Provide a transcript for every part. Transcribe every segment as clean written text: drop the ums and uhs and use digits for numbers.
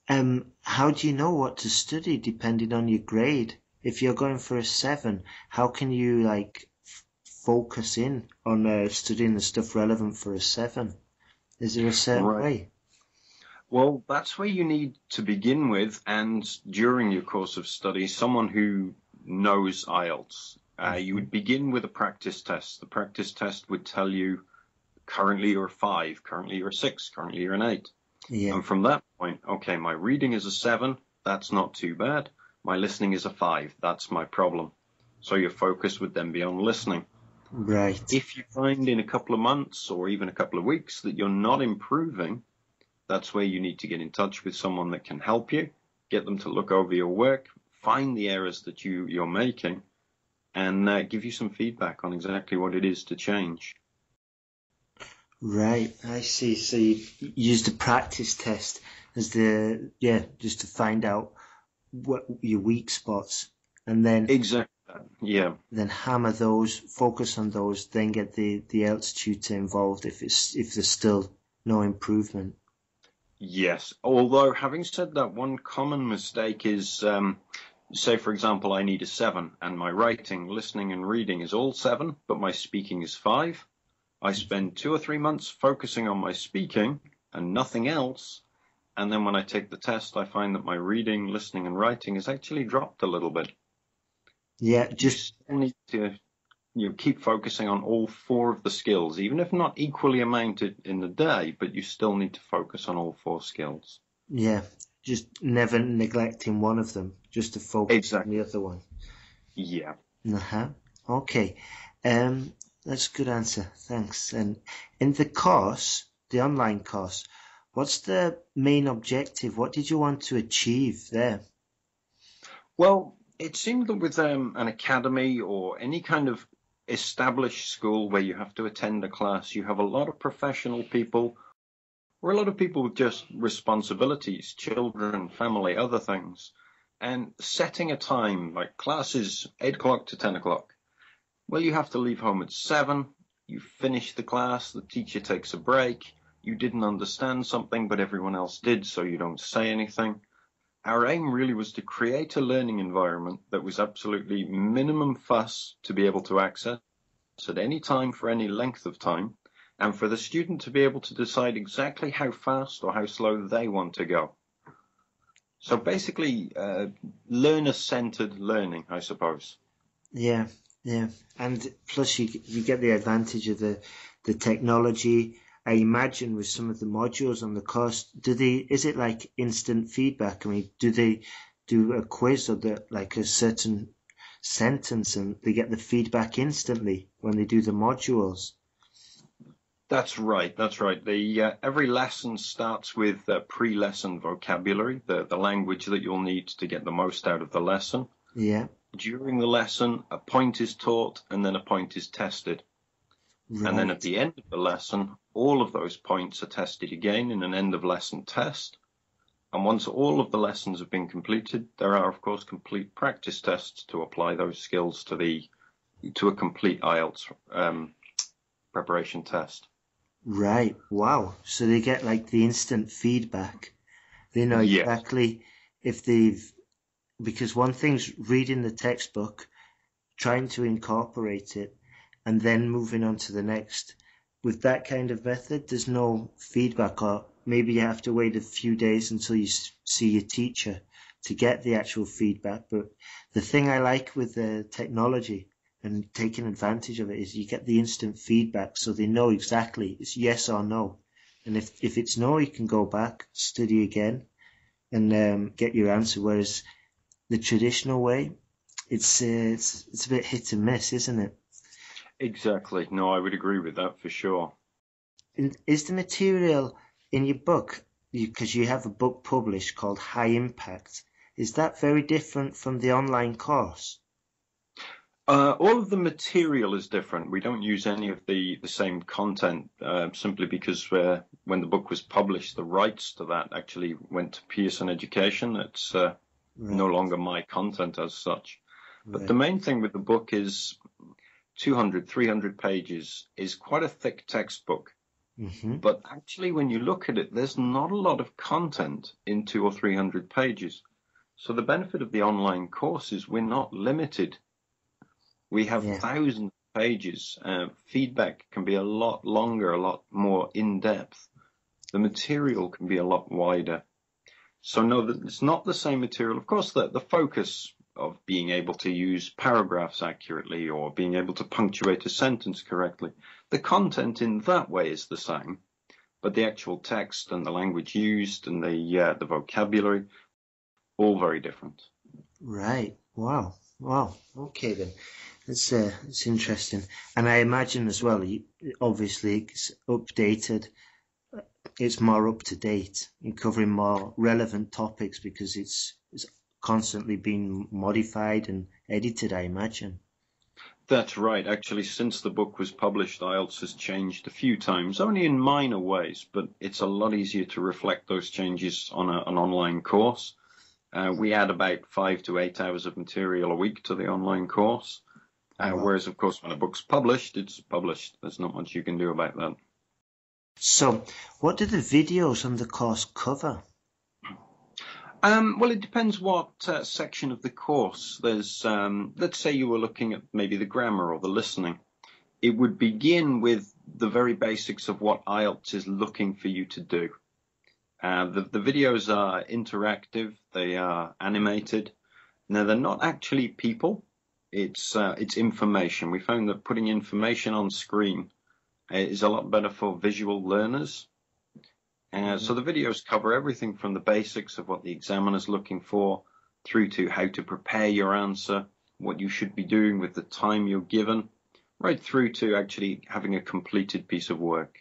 How do you know what to study depending on your grade? If you're going for a 7, how can you focus in on studying the stuff relevant for a 7? Is there a certain Right. way? Well, that's where you need to begin with, and during your course of study, someone who knows IELTS. You would begin with a practice test. The practice test would tell you currently you're a 5, currently you're a 6, currently you're an 8. Yeah, And from that point, okay, my reading is a 7, that's not too bad. My listening is a 5, that's my problem. So your focus would then be on listening. right. If you find in a couple of months or even a couple of weeks that you're not improving, that's where you need to get in touch with someone that can help you, get them to look over your work, find the errors that you're making, and give you some feedback on exactly what it is to change. Right, I see. So you use the practice test as just to find out what your weak spots, and then Exactly. Yeah. hammer those, focus on those, then get the IELTS tutor involved if there's still no improvement. Yes. Although, having said that, one common mistake is, say, for example, I need a 7, and my writing, listening, and reading is all 7, but my speaking is 5. I spend 2 or 3 months focusing on my speaking and nothing else, and then when I take the test, I find that my reading, listening, and writing has actually dropped a little bit. Yeah, You just still need to keep focusing on all 4 of the skills, even if not equally amounted in the day, but you still need to focus on all 4 skills. yeah, just never neglecting one of them, just to focus on Exactly. the other one. Yeah. Uh-huh. Okay. That's a good answer. Thanks. And in the course, the online course, what's the main objective? What did you want to achieve there? Well, it seems that with an academy or any kind of established school where you have to attend a class, you have a lot of professional people or a lot of people with just responsibilities, children, family, other things. And setting a time, like class is 8 o'clock to 10 o'clock. Well, you have to leave home at 7. You finish the class, the teacher takes a break. You didn't understand something, but everyone else did, so you don't say anything. Our aim really was to create a learning environment that was absolutely minimum fuss to be able to access at any time for any length of time, and for the student to be able to decide exactly how fast or how slow they want to go. So basically, learner-centered learning, I suppose. Yeah, yeah. And plus you get the advantage of the technology. I imagine with some of the modules on the course, is it like instant feedback? I mean, do they do a quiz or like a certain sentence and they get the feedback instantly when they do the modules? That's right. That's right. Every lesson starts with pre-lesson vocabulary, the language that you'll need to get the most out of the lesson. Yeah. During the lesson, a point is taught and then a point is tested. And then at Right. the end of the lesson, all of those points are tested again in an end of lesson test. And once all of the lessons have been completed, there are, of course, complete practice tests to apply those skills to a complete IELTS preparation test. Right. Wow. So they get like the instant feedback. They know Yes. exactly if because one thing's reading the textbook, trying to incorporate it, and then moving on to the next. With that kind of method, there's no feedback, or maybe you have to wait a few days until you see your teacher to get the actual feedback. But the thing I like with the technology and taking advantage of it is you get the instant feedback, so they know exactly it's yes or no. And if it's no, you can go back, study again, and get your answer. Whereas the traditional way, it's a bit hit and miss, isn't it? Exactly. No, I would agree with that for sure. Is the material in your book, because you have a book published called High Impact, is that very different from the online course? All of the material is different. We don't use any of the same content simply because when the book was published, the rights to that actually went to Pearson Education. It's no Right, longer my content as such. But the right. main thing with the book is 200, 300 pages is quite a thick textbook. Mm-hmm. But actually, when you look at it, there's not a lot of content in 200 or 300 pages. So the benefit of the online course is we're not limited. We have Yeah. thousands of pages. Feedback can be a lot longer, a lot more in-depth. The material can be a lot wider. So no, it's not the same material. Of course, the focus of being able to use paragraphs accurately or being able to punctuate a sentence correctly, the content in that way is the same. But the actual text and the language used and the vocabulary, all very different. Right. Wow. Wow. Okay then. It's interesting. And I imagine as well, obviously it's updated, it's more up to date and covering more relevant topics because it's constantly being modified and edited, I imagine. That's right. Actually, since the book was published, IELTS has changed a few times, only in minor ways, but it's a lot easier to reflect those changes on an online course. We add about 5 to 8 hours of material a week to the online course. Wow. Whereas, of course, when a book's published, it's published. There's not much you can do about that. So, what do the videos on the course cover? Well, it depends what section of the course. There's, let's say you were looking at maybe the grammar or the listening. It would begin with the very basics of what IELTS is looking for you to do. The videos are interactive. They are animated. Now, they're not actually people. It's information. We found that putting information on screen is a lot better for visual learners. So the videos cover everything from the basics of what the examiner's looking for through to how to prepare your answer, what you should be doing with the time you're given, right through to actually having a completed piece of work.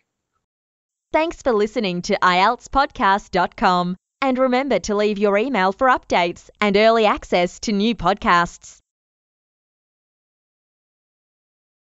Thanks for listening to IELTSPodcast.com. And remember to leave your email for updates and early access to new podcasts.